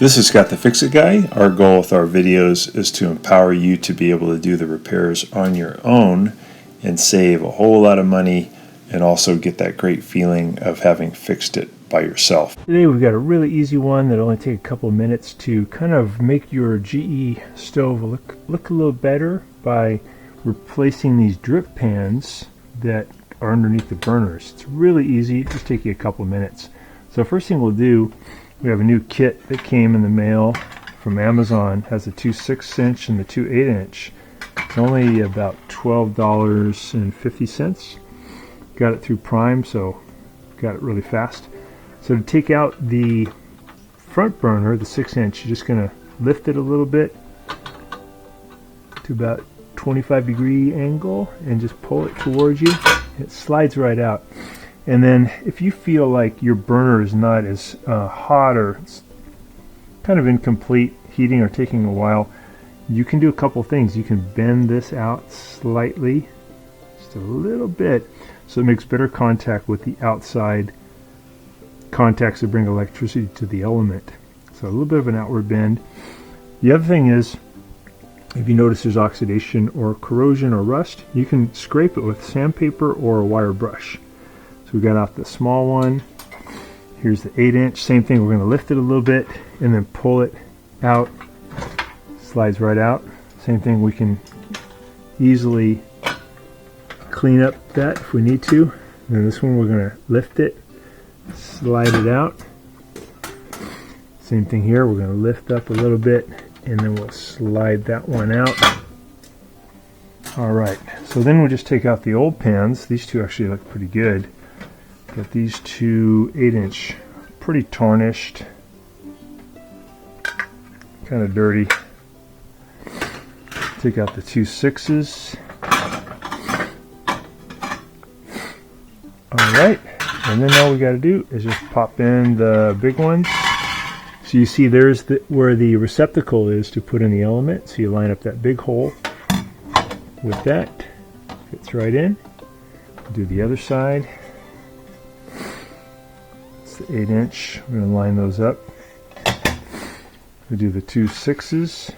This is Scott the Fix-It Guy. Our goal with our videos is to empower you to be able to do the repairs on your own and save a whole lot of money and also get that great feeling of having fixed it by yourself. Today we've got a really easy one that'll only take a couple of minutes to kind of make your GE stove look a little better by replacing these drip pans that are underneath the burners. It's really easy, it just takes you a couple of minutes. So first thing we'll do, we have a new kit that came in the mail from Amazon. It has the 2 6-inch and the 2 8-inch. It's only about $12.50. Got it through Prime, so got it really fast. So to take out the front burner, the 6-inch, you're just going to lift it a little bit to about 25-degree angle and just pull it towards you. It slides right out. And then if you feel like your burner is not as hot or it's kind of incomplete heating or taking a while, you can do a couple things. You can bend this out slightly, just a little bit, so it makes better contact with the outside contacts that bring electricity to the element. So a little bit of an outward bend. The other thing is, if you notice there's oxidation or corrosion or rust, you can scrape it with sandpaper or a wire brush. So we got out the small one. Here's the 8-inch. Same thing, we're going to lift it a little bit and then pull it out. Slides right out. Same thing, we can easily clean up that if we need to. And then this one we're going to lift it, slide it out. Same thing here, we're going to lift up a little bit and then we'll slide that one out. Alright, so then we'll just take out the old pans. These two actually look pretty good. Got these 2 8-inch, pretty tarnished, kind of dirty. Take out the 2 6s. Alright, and then all we got to do is just pop in the big ones. So you see there's where the receptacle is to put in the element. So you line up that big hole with that. Fits right in. Do the other side. It's the 8-inch. We're going to line those up. We do the 2 6s.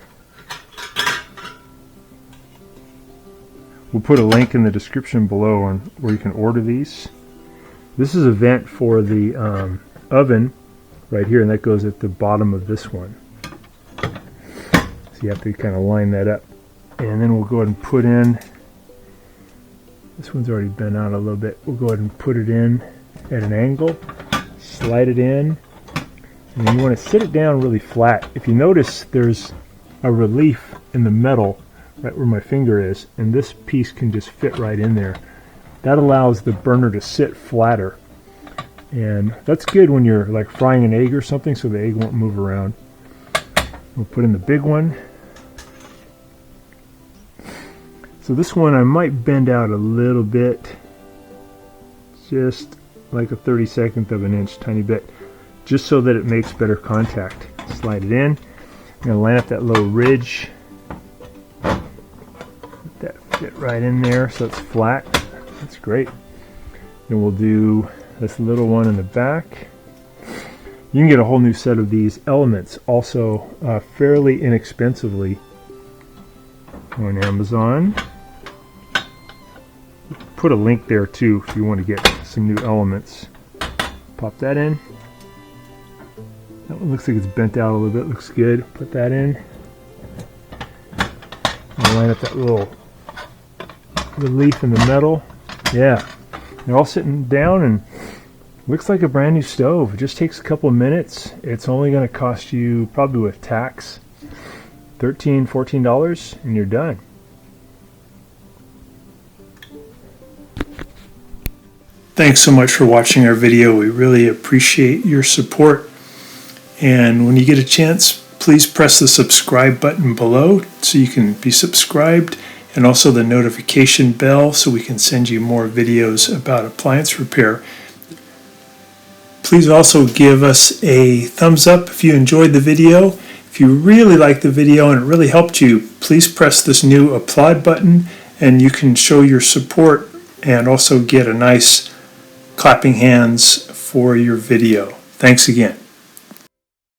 We'll put a link in the description below on where you can order these. This is a vent for the oven right here, and that goes at the bottom of this one. So you have to kind of line that up. And then we'll go ahead and put in, this one's already bent out a little bit, we'll go ahead and put it in at an angle, slide it in, and then you want to sit it down really flat. If you notice there's a relief in the metal right where my finger is, and this piece can just fit right in there. That allows the burner to sit flatter. And that's good when you're like frying an egg or something, so the egg won't move around. We'll put in the big one. So this one I might bend out a little bit, just like a 32nd of an inch, tiny bit, just so that it makes better contact. Slide it in. I'm going to line up that little ridge. Let that fit right in there so it's flat. That's great. Then we'll do this little one in the back. You can get a whole new set of these elements also fairly inexpensively on Amazon. Put a link there too if you want to get some new elements. Pop that in. That one looks like it's bent out a little bit. Looks good. Put that in. And line up that little relief in the metal. Yeah, they're all sitting down and looks like a brand new stove. It just takes a couple of minutes. It's only going to cost you, probably with tax, $13, $14, and you're done. Thanks so much for watching our video. We really appreciate your support. And when you get a chance, please press the subscribe button below so you can be subscribed, and also the notification bell so we can send you more videos about appliance repair. Please also give us a thumbs up if you enjoyed the video. If you really liked the video and it really helped you, please press this new applaud button and you can show your support and also get a nice clapping hands for your video. Thanks again.